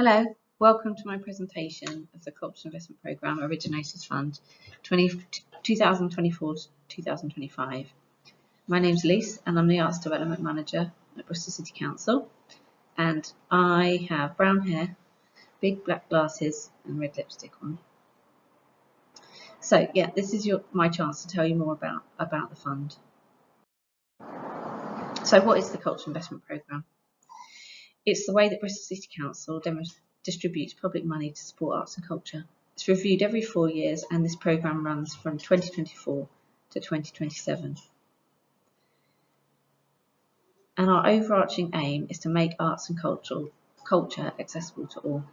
Hello, welcome to my presentation of the Cultural Investment Programme Originators Fund 2024 to 2025. My name's Lise and I'm the Arts Development Manager at Bristol City Council, and I have brown hair, big black glasses and red lipstick on. So yeah, this is my chance to tell you more about the fund. So what is the Cultural Investment Programme? It's the way that Bristol City Council distributes public money to support arts and culture. It's reviewed every 4 years, and this programme runs from 2024 to 2027. And our overarching aim is to make arts and culture accessible to all.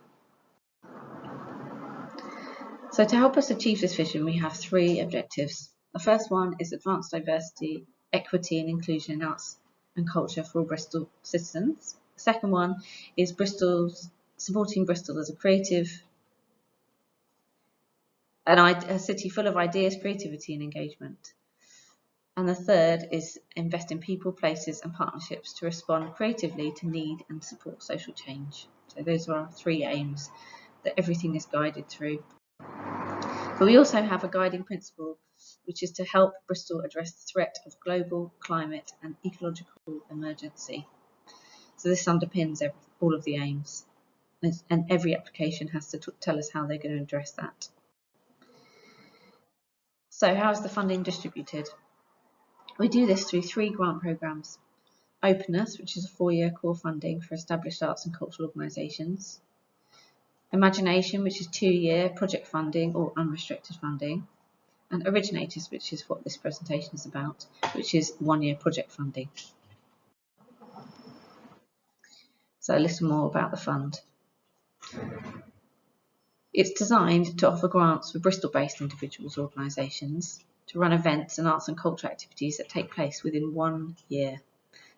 So to help us achieve this vision, we have 3 objectives. The first one is advance diversity, equity and inclusion in arts and culture for all Bristol citizens. The second one is supporting Bristol as a city full of ideas, creativity and engagement. And the third is invest in people, places and partnerships to respond creatively to need and support social change. So those are our 3 aims that everything is guided through. But we also have a guiding principle, which is to help Bristol address the threat of global climate and ecological emergency. So this underpins all of the aims, and every application has to tell us how they're going to address that. So how is the funding distributed? We do this through 3 grant programmes. Openness, which is a 4-year core funding for established arts and cultural organisations. Imagination, which is 2-year project funding or unrestricted funding. And Originators, which is what this presentation is about, which is 1-year project funding. So a little more about the fund. It's designed to offer grants for Bristol-based individuals or organisations to run events and arts and culture activities that take place within 1 year.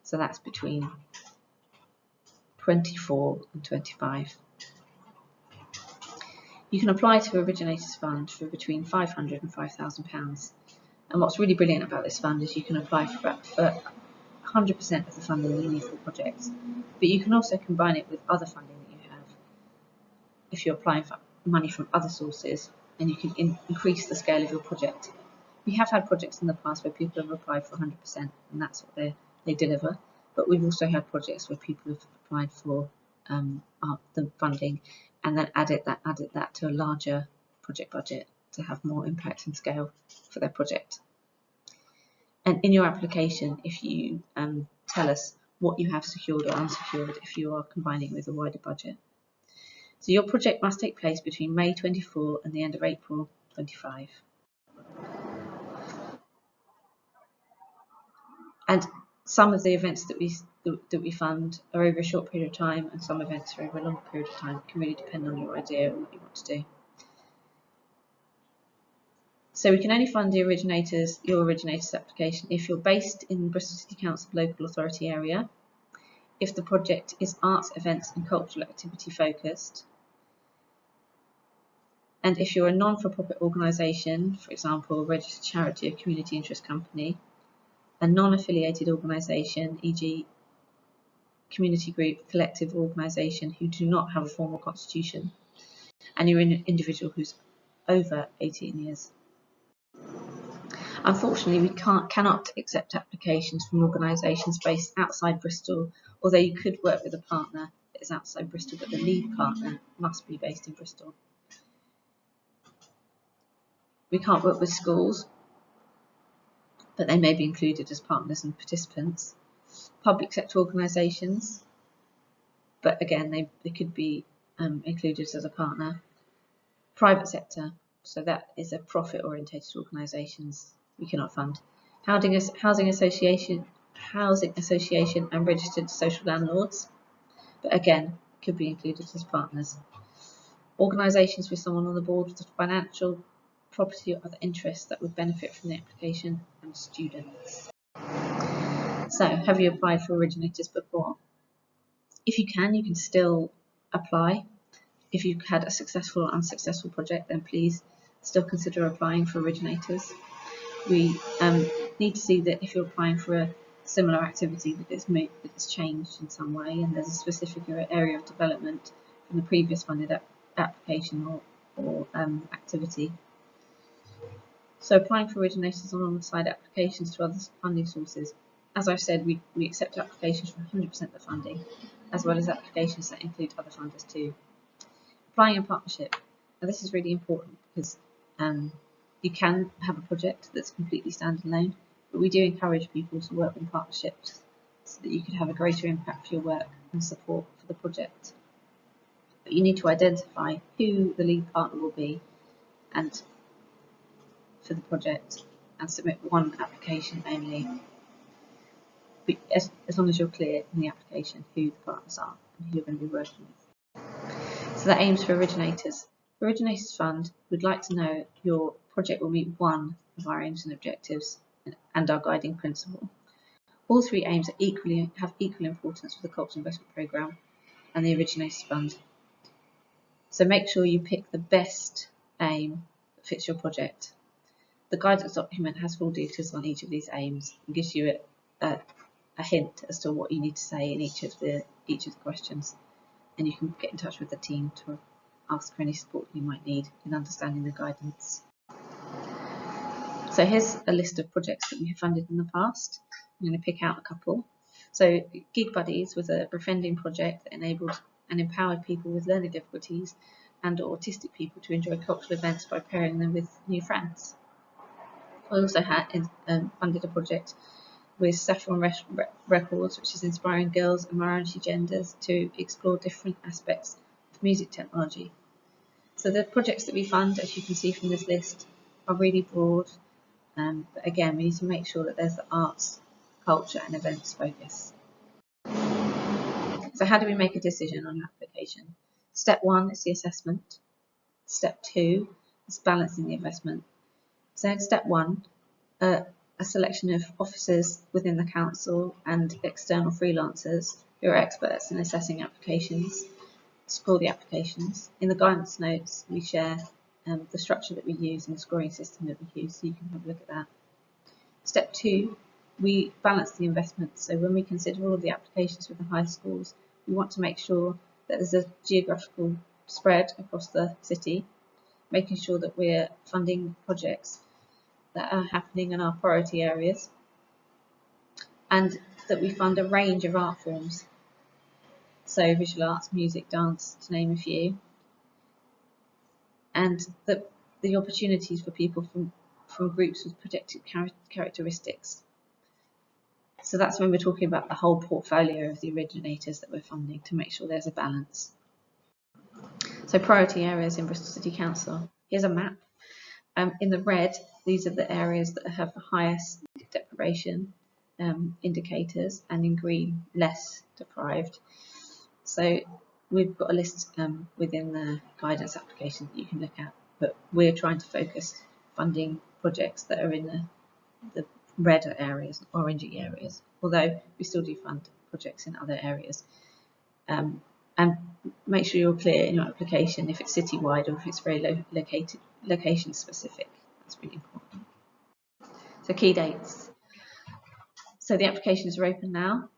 So that's between 24 and 25. You can apply to Originators Fund for between £500 and £5,000. And what's really brilliant about this fund is you can apply for 100% of the funding you need for the project. But you can also combine it with other funding that you have if you're applying for money from other sources, and you can increase the scale of your project. We have had projects in the past where people have applied for 100% and that's what they deliver, but we've also had projects where people have applied for the funding and then added that to a larger project budget to have more impact and scale for their project. And in your application, if you tell us what you have secured or unsecured if you are combining with a wider budget. So your project must take place between May 24 and the end of April 25. And some of the events that we fund are over a short period of time, and some events are over a long period of time. It can really depend on your idea and what you want to do. So we can only fund your Originators application if you're based in Bristol City Council local authority area, if the project is arts, events and cultural activity focused, and if you're a non-for-profit organisation, for example, a registered charity or community interest company, a non-affiliated organisation, e.g. community group, collective organisation who do not have a formal constitution, and you're an individual who's over 18 years. Unfortunately, we cannot accept applications from organisations based outside Bristol, although you could work with a partner that is outside Bristol, but the lead partner must be based in Bristol. We can't work with schools, but they may be included as partners and participants. Public sector organisations, but again, they could be included as a partner. Private sector, so that is a profit-orientated organisations we cannot fund. Housing association and registered social landlords, but again, could be included as partners. Organisations with someone on the board with financial, property or other interests that would benefit from the application, and students. So, have you applied for Originators before? If you can still apply. If you've had a successful or unsuccessful project, then please still consider applying for Originators. We need to see that if you're applying for a similar activity that it's changed in some way and there's a specific area of development the previous funded application or activity. So applying for originators alongside applications to other funding sources. As I've said, we accept applications for 100% of the funding, as well as applications that include other funders too. Applying in partnership. Now this is really important because you can have a project that's completely standalone, but we do encourage people to work in partnerships so that you could have a greater impact for your work and support for the project. But you need to identify who the lead partner will be and for the project and submit one application only, as long as you're clear in the application who the partners are and who you're going to be working with. So that aims for Originators. For Originators Fund, we'd like to know your project will meet one of our aims and objectives and our guiding principle. All three aims have equal importance for the Cultural Investment Programme and the Originators Fund. So make sure you pick the best aim that fits your project. The guidance document has full details on each of these aims and gives you a hint as to what you need to say in each of the questions, and you can get in touch with the team to ask for any support you might need in understanding the guidance. So here's a list of projects that we have funded in the past. I'm going to pick out a couple. So Gig Buddies was a befriending project that enabled and empowered people with learning difficulties and autistic people to enjoy cultural events by pairing them with new friends. I also had funded a project with Saffron Records, which is inspiring girls and minority genders to explore different aspects of music technology. So the projects that we fund, as you can see from this list, are really broad. But again, we need to make sure that there's the arts, culture and events focus. So how do we make a decision on your application? Step 1 is the assessment. Step 2 is balancing the investment. So in step 1, a selection of officers within the council and external freelancers who are experts in assessing applications score the applications. In the guidance notes, we share the structure that we use and the scoring system that we use, so you can have a look at that. Step 2, we balance the investment. So when we consider all of the applications with the high scores, we want to make sure that there's a geographical spread across the city, making sure that we're funding projects that are happening in our priority areas, and that we fund a range of art forms, so visual arts, music, dance, to name a few, and that the opportunities for people from groups with protected characteristics. So that's when we're talking about the whole portfolio of the originators that we're funding, to make sure there's a balance. So priority areas in Bristol City Council. Here's a map. In the red, these are the areas that have the highest deprivation indicators, and in green, less deprived. So we've got a list within the guidance application that you can look at, but we're trying to focus funding projects that are in the red areas, orangey areas, although we still do fund projects in other areas. And make sure you're clear in your application if it's citywide or if it's very location specific. That's really important. So key dates. So the applications are open now.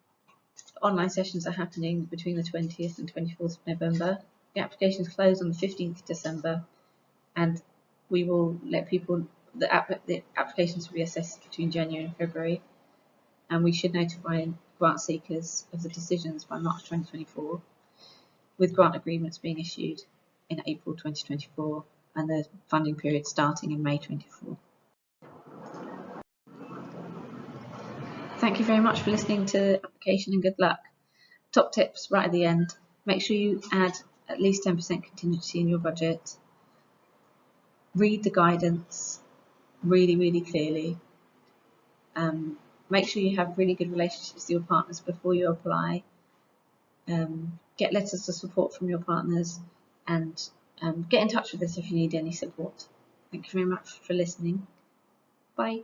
Online sessions are happening between the 20th and 24th of November. The applications close on the 15th of December, and we will let people, the applications will be assessed between January and February, and we should notify grant seekers of the decisions by March 2024, with grant agreements being issued in April 2024 and the funding period starting in May 2024. Thank you very much for listening to the application, and good luck. Top tips right at the end. Make sure you add at least 10% contingency in your budget. Read the guidance really clearly. Make sure you have really good relationships with your partners before you apply. Get letters of support from your partners, and get in touch with us if you need any support. Thank you very much for listening. Bye.